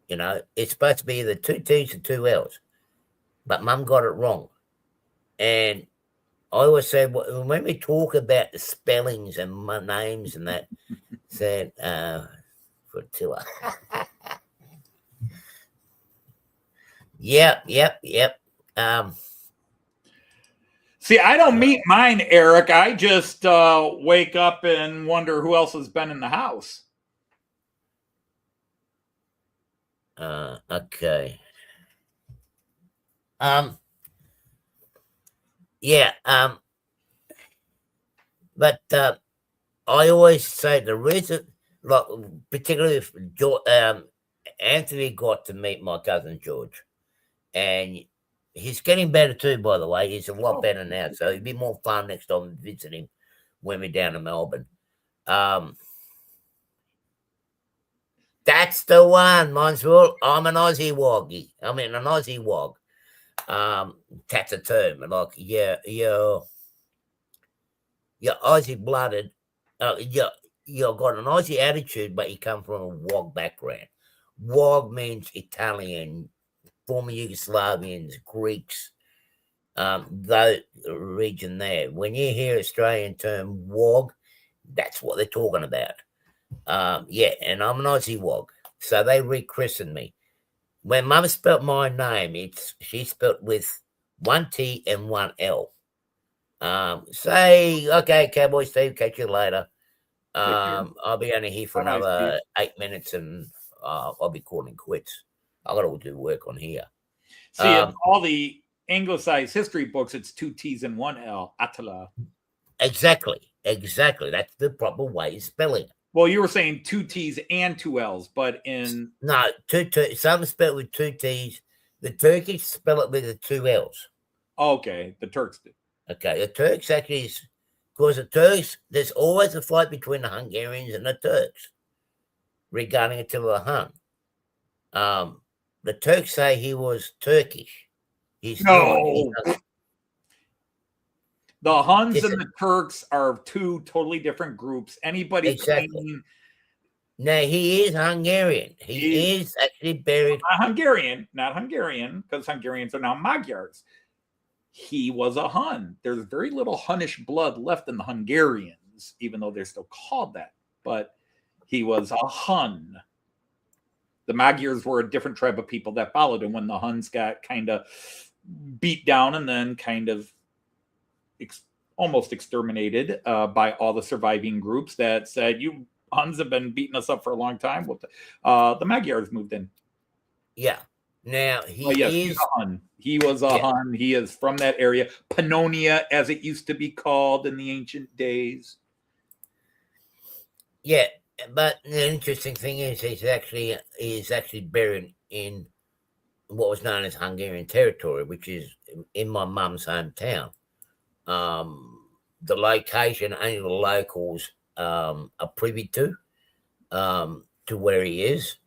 You know, it's supposed to be either 2 T's or 2 L's, but Mum got it wrong. And I always say, when we talk about the spellings and my names and that, said, Fertilla. Yep. See, I don't meet mine, Eric. I just wake up and wonder who else has been in the house. Okay. Yeah. But I always say the reason, like, particularly if Anthony got to meet my cousin George, and he's getting better too, by the way. He's a lot better now, so it'd be more fun next time to visit him when we're down in Melbourne. That's the one, Monswell. I'm an Aussie woggy. I mean, an Aussie wog. That's a term. Like, you're Aussie blooded. You've got an Aussie attitude, but you come from a wog background. Wog means Italian, former Yugoslavians, Greeks, the region there. When you hear Australian term wog, that's what they're talking about. And I'm an Aussie wog. So they rechristened me. When Mum spelt my name, she spelt with 1 T and 1 L. Say, okay, Cowboy Steve, catch you later. I'll be only here for another 8 minutes and I'll be calling quits. I got to do work on here. See, in all the anglicized history books, it's 2 T's and 1 L. Attila. Exactly. That's the proper way of spelling it. Well, you were saying 2 T's and 2 L's, but no, some spell it with 2 T's. The Turkish spell it with the 2 L's. Okay, the Turks did. Okay, the Turks actually is, because the Turks, there's always a fight between the Hungarians and the Turks regarding Attila the Hun. The Turks say he was Turkish. He's no. Not. The Huns and the Turks are two totally different groups. Anybody claiming... No, he is Hungarian. He is actually buried. Not Hungarian, because Hungarians are now Magyars. He was a Hun. There's very little Hunnish blood left in the Hungarians, even though they're still called that. But he was a Hun. The Magyars were a different tribe of people that followed him when the Huns got kind of beat down and then kind of almost exterminated by all the surviving groups that said, you Huns have been beating us up for a long time. The Magyars moved in. Yeah. Now, he's a Hun. He was a Hun. He is from that area. Pannonia, as it used to be called in the ancient days. Yeah, but the interesting thing is he's actually buried in what was known as Hungarian territory, which is in my mum's hometown. The location, only the locals are privy to where he is.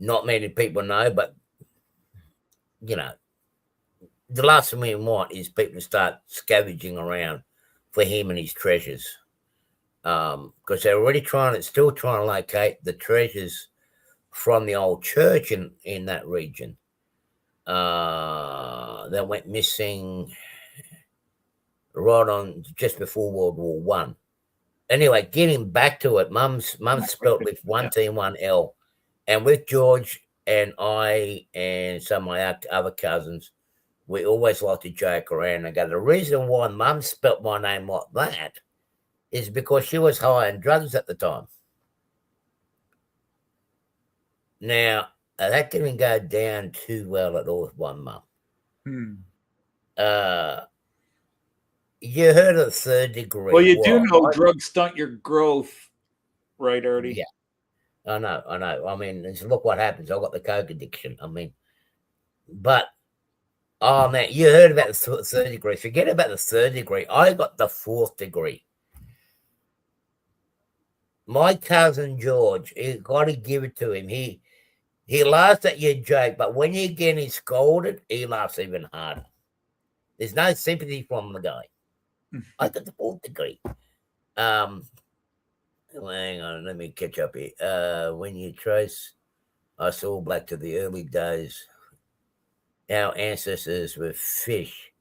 Not many people know, but the last thing we want is people to start scavenging around for him and his treasures, because they're already still trying to locate the treasures from the old church in that region that went missing right on just before World War One. Anyway, getting back to it, Mum's spelt with 1 T and 1 L. And with George and I and some of my other cousins, we always like to joke around and go, the reason why Mum spelt my name like that is because she was high on drugs at the time. Now, that didn't go down too well at all with one Mum. You heard of the 3rd degree. Well, you do know drugs stunt your growth, right, Artie? Yeah. I know. I mean, look what happens. I've got the coke addiction. I mean, but, oh, man, you heard about the 3rd degree. Forget about the 3rd degree. I got the 4th degree. My cousin George, you got to give it to him. He laughs at your joke, but when you get him scolded, he laughs even harder. There's no sympathy from the guy. I got the 4th degree. hang on, let me catch up here. When you trace us all back to the early days, our ancestors were fish.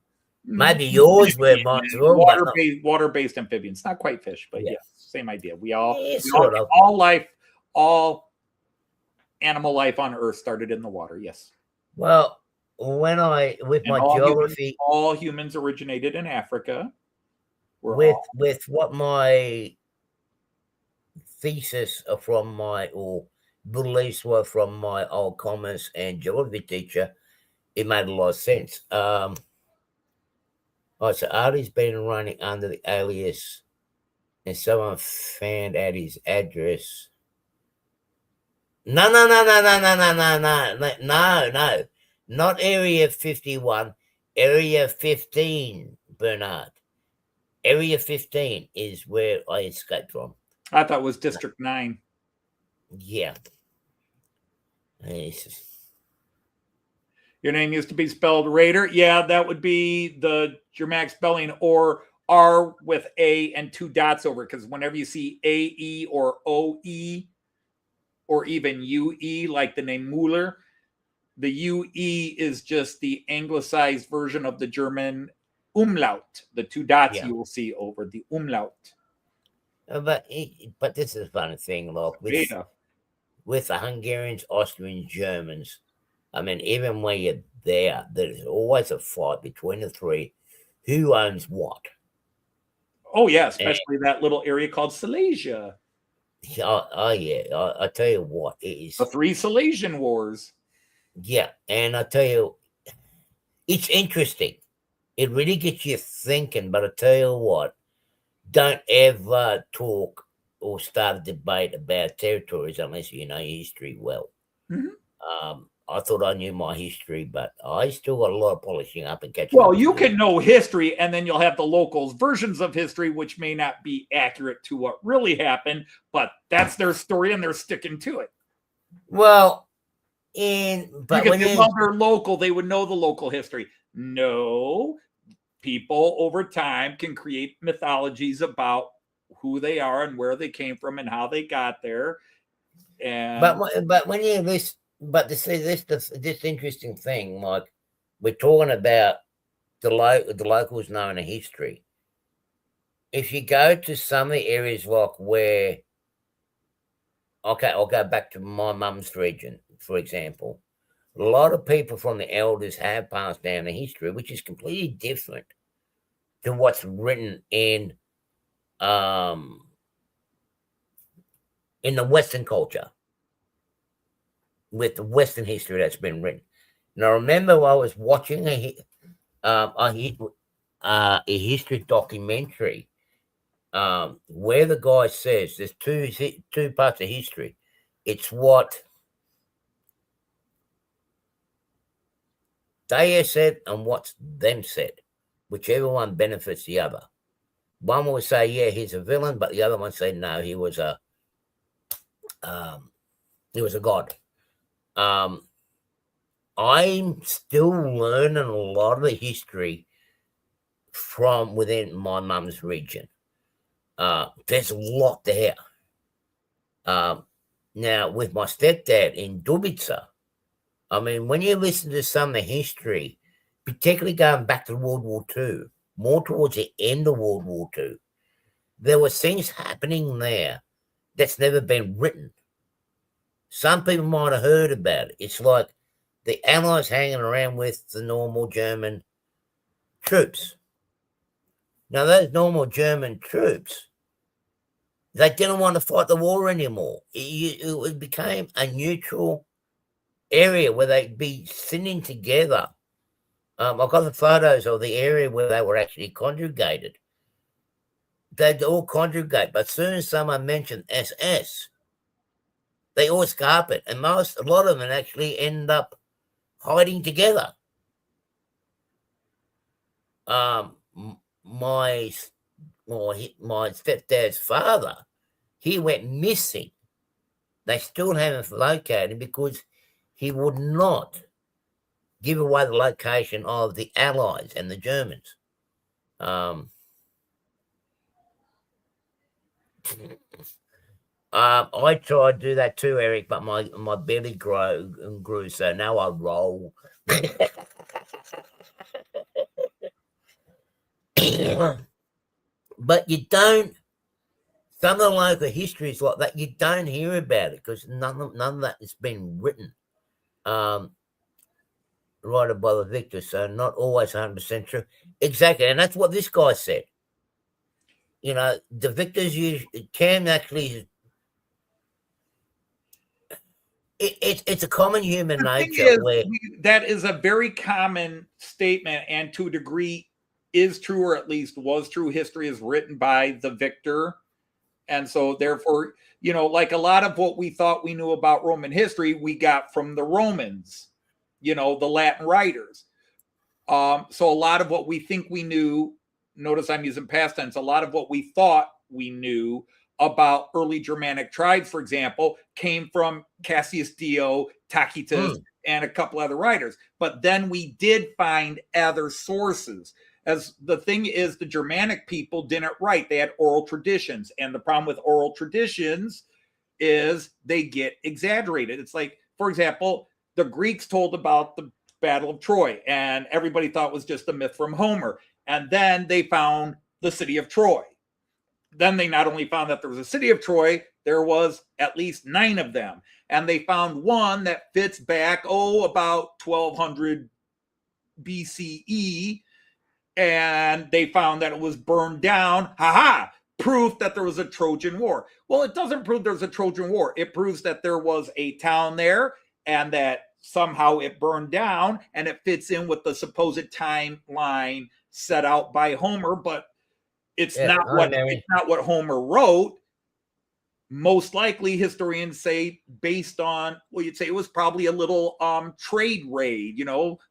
Maybe yours were as well, but not. Water-based amphibians. Not quite fish, but Yeah, yes, same idea. yeah, sort of. All animal life on Earth started in the water. Yes. Well, when I with And my geography, all humans originated in Africa. with what my thesis from my or beliefs were from my old commerce and geography teacher, it made a lot of sense. So Artie's been running under the alias, and someone found out his address. No, no, no, no, no, no, no, no, no, no, no, not Area 51, Area 15, Bernard. Area 15 is where I escaped from. I thought it was District 9. Yeah. Your name used to be spelled Raider. Yeah, that would be the Germanic spelling, or R with A and 2 dots over it. Because whenever you see AE or OE or even UE, like the name Mueller, the UE is just the anglicized version of the German umlaut, the 2 dots you will see over the umlaut. But this is a funny thing, like with the Hungarians, Austrians, Germans. I mean, even when you're there, there's always a fight between the three. Who owns what? Oh yeah, especially that little area called Silesia. Oh yeah, I tell you what, it is the 3 Silesian Wars. Yeah, and I tell you, it's interesting. It really gets you thinking. But I tell you what, don't ever talk or start a debate about territories unless you know your history well. I thought I knew my history, but I still got a lot of polishing up and catching up. Well, you can know history, and then you'll have the locals' versions of history, which may not be accurate to what really happened, but that's their story, and they're sticking to it. Well, but when they're local, they would know the local history. No, people over time can create mythologies about who they are and where they came from and how they got there. And but when you listen, but to see this interesting thing, like we're talking about the locals knowing a history. If you go to some of the areas like where, okay, I'll go back to my mum's region, for example. A lot of people from the elders have passed down the history, which is completely different to what's written in the Western culture, with the Western history that's been written. Now, I remember I was watching a history documentary where the guy says there's two parts of history. It's what they said and what's them said, whichever one benefits the other. One will say, yeah, he's a villain, but the other one say, no, he was a god. I'm still learning a lot of the history from within my mum's region. There's a lot there. Now, with my stepdad in Dubica, I mean, when you listen to some of the history, particularly going back to World War II, more towards the end of World War II, there were things happening there that's never been written. Some people might have heard about it. It's like the Allies hanging around with the normal German troops. Now, those normal German troops, they didn't want to fight the war anymore. It became a neutral area where they'd be sitting together. I've got the photos of the area where they were actually conjugated. They'd all conjugate, but as soon as someone mentioned SS, they all scarp it, and a lot of them actually end up hiding together. My stepdad's father, he went missing. They still haven't located him because he would not give away the location of the Allies and the Germans. I tried to do that too, Eric, but my belly grew, so now I roll. But you don't. Some of the local histories like that, you don't hear about it because none of that has been written. Um, right by the victor, so not always 100% true. Exactly, and that's what this guy said. You know, the victors can actually. It's a common human The thing nature is, where that is a very common statement, and to a degree is true, or at least was true. History is written by the victor. And so, therefore, like a lot of what we thought we knew about Roman history, we got from the Romans, the Latin writers. So, a lot of what we think we knew, notice I'm using past tense, a lot of what we thought we knew about early Germanic tribes, for example, came from Cassius Dio, Tacitus, and a couple other writers. But then we did find other sources. As the thing is, the Germanic people didn't write, they had oral traditions. And the problem with oral traditions is they get exaggerated. It's like, for example, the Greeks told about the Battle of Troy, and everybody thought it was just a myth from Homer. And then they found the city of Troy. Then they not only found that there was a city of Troy, there was at least 9 of them. And they found one that fits back, about 1200 BCE. And they found that it was burned down. Ha! Proof that there was a Trojan War. Well, it doesn't prove there's a Trojan War. It proves that there was a town there and that somehow it burned down, and it fits in with the supposed timeline set out by Homer, but it's not what Homer wrote. Most likely, historians say, based on, well, you'd say it was probably a little trade raid,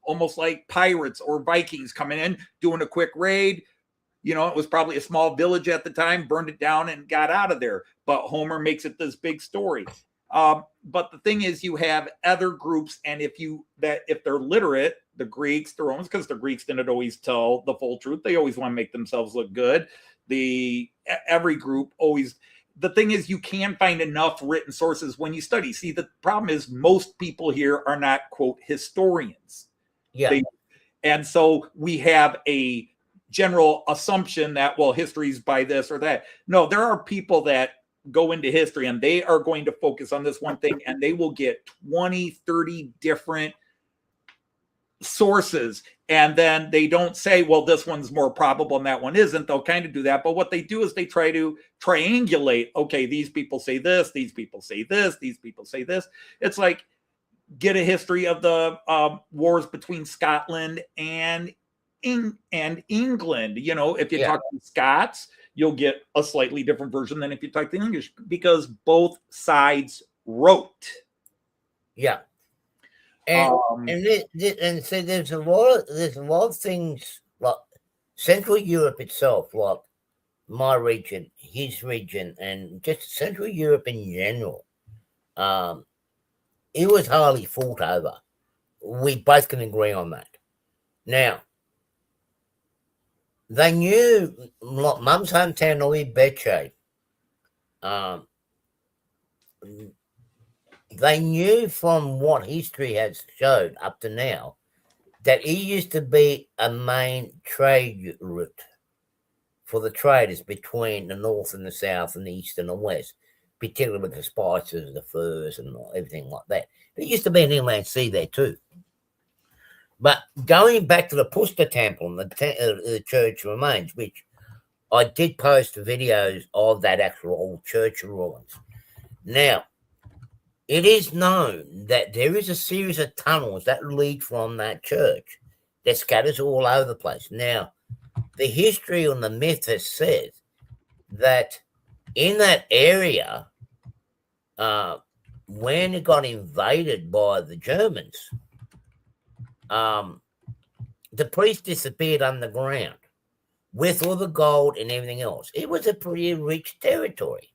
almost like pirates or Vikings coming in, doing a quick raid. It was probably a small village at the time, burned it down and got out of there. But Homer makes it this big story. But the thing is, you have other groups, and if they're literate, the Greeks, the Romans, because the Greeks didn't always tell the full truth. They always want to make themselves look good. Every group always. The thing is, you can find enough written sources when you study. See, the problem is most people here are not, quote, historians. Yeah. And so we have a general assumption that, well, history's by this or that. No, there are people that go into history and they are going to focus on this one thing, and they will get 20, 30 different sources, and then they don't say, well, this one's more probable and that one isn't. They'll kind of do that, but what they do is they try to triangulate. Okay, these people say this, these people say this, these people say this. It's like, get a history of the wars between Scotland and England. If you talk to Scots, you'll get a slightly different version than if you talk to English, because both sides wrote. Yeah. And so there's a lot of things like Central Europe itself, like my region, his region, and just Central Europe in general. It was hardly fought over. We both can agree on that. Now, they knew, like Mum's hometown, Louis Becce, they knew from what history has showed up to now that it used to be a main trade route for the traders between the north and the south and the east and the west, particularly with the spices, the furs, and everything like that. There used to be an inland sea there too. But going back to the Puster Temple and the church remains, which I did post videos of that actual old church ruins. Now, it is known that there is a series of tunnels that lead from that church that scatters all over the place. Now, the history and the myth has said that in that area, when it got invaded by the Germans, the priest disappeared underground with all the gold and everything else. It was a pretty rich territory.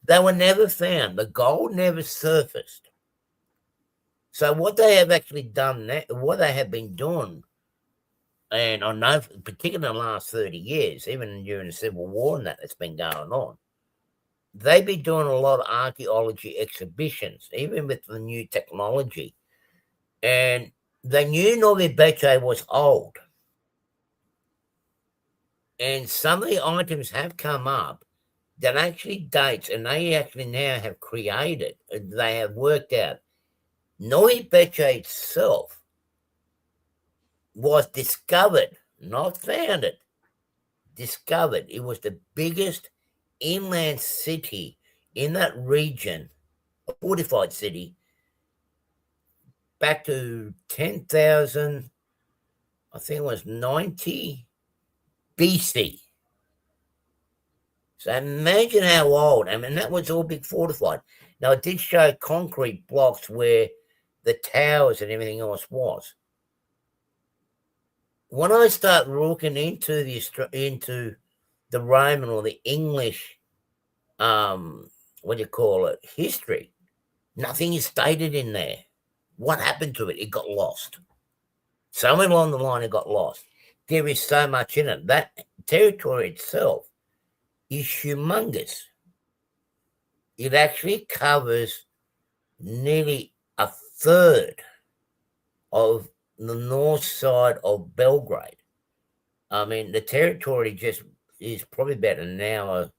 They were never found. The gold never surfaced. So what they have actually done, what they have been doing, and I know, particularly in the last 30 years, even during the Civil War and that's been going on, They be doing a lot of archaeology exhibitions, even with the new technology. And they knew Novi Beche was old. And some of the items have come up that actually dates, and they actually now have created, they have worked out. Novi Beche itself was discovered, not founded, discovered. It was the biggest inland city in that region, a fortified city, back to 10,000, I think it was 90 BC. So imagine how old. I mean, that was all big fortified. Now, it did show concrete blocks where the towers and everything else was. When I start looking into the Roman or the English, what do you call it, history, nothing is stated in there. What happened to it? It got lost. Somewhere along the line, it got lost. There is so much in it. That territory itself is humongous. It actually covers nearly a third of the north side of Belgrade. I mean, the territory just is probably about an hour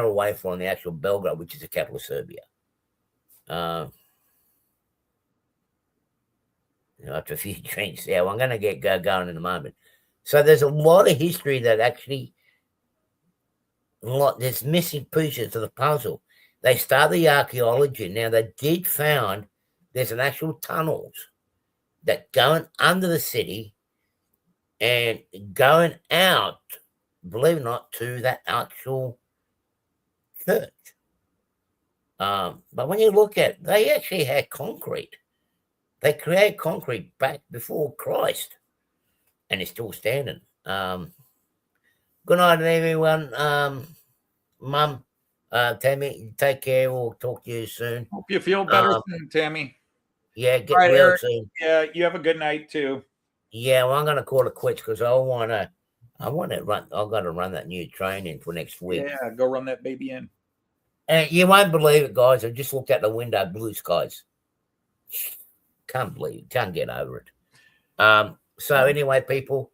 away from the actual Belgrade, which is the capital of Serbia. After a few drinks, yeah, well, I'm going to go going in a moment. So there's a lot of history that actually, there's missing pieces of the puzzle. They started the archaeology. Now, they did found there's an actual tunnels that going under the city and going out, believe it or not, to that actual church. But when you look at, they actually had concrete. They created concrete back before Christ, and it's still standing. Good night, everyone. Mum, Tammy, take care. We'll talk to you soon. Hope you feel better soon, Tammy. Yeah, get well Eric, soon. Yeah, you have a good night too. Yeah, well, I'm going to call it quits because I want to run. I've got to run that new training for next week. Yeah, go run that baby in. And you won't believe it, guys. I just looked out the window, blue skies. Can't believe it. Can't get over it. So anyway, people,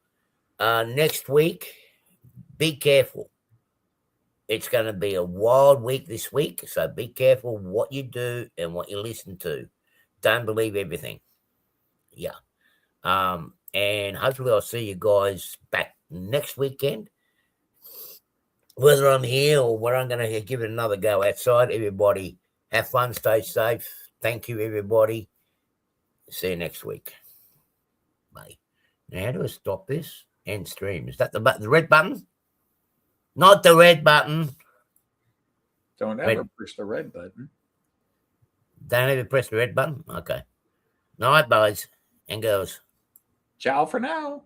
next week, be careful. It's going to be a wild week this week, so be careful what you do and what you listen to. Don't believe everything. Yeah. And hopefully I'll see you guys back next weekend. Whether I'm here or where I'm going to give it another go outside, everybody have fun, stay safe. Thank you, everybody. See you next week. Bye. Now, how do I stop this? End stream. Is that the red button? Not the red button. Don't ever push the red button. Don't ever press the red button? Okay. Night, boys and girls. Ciao for now.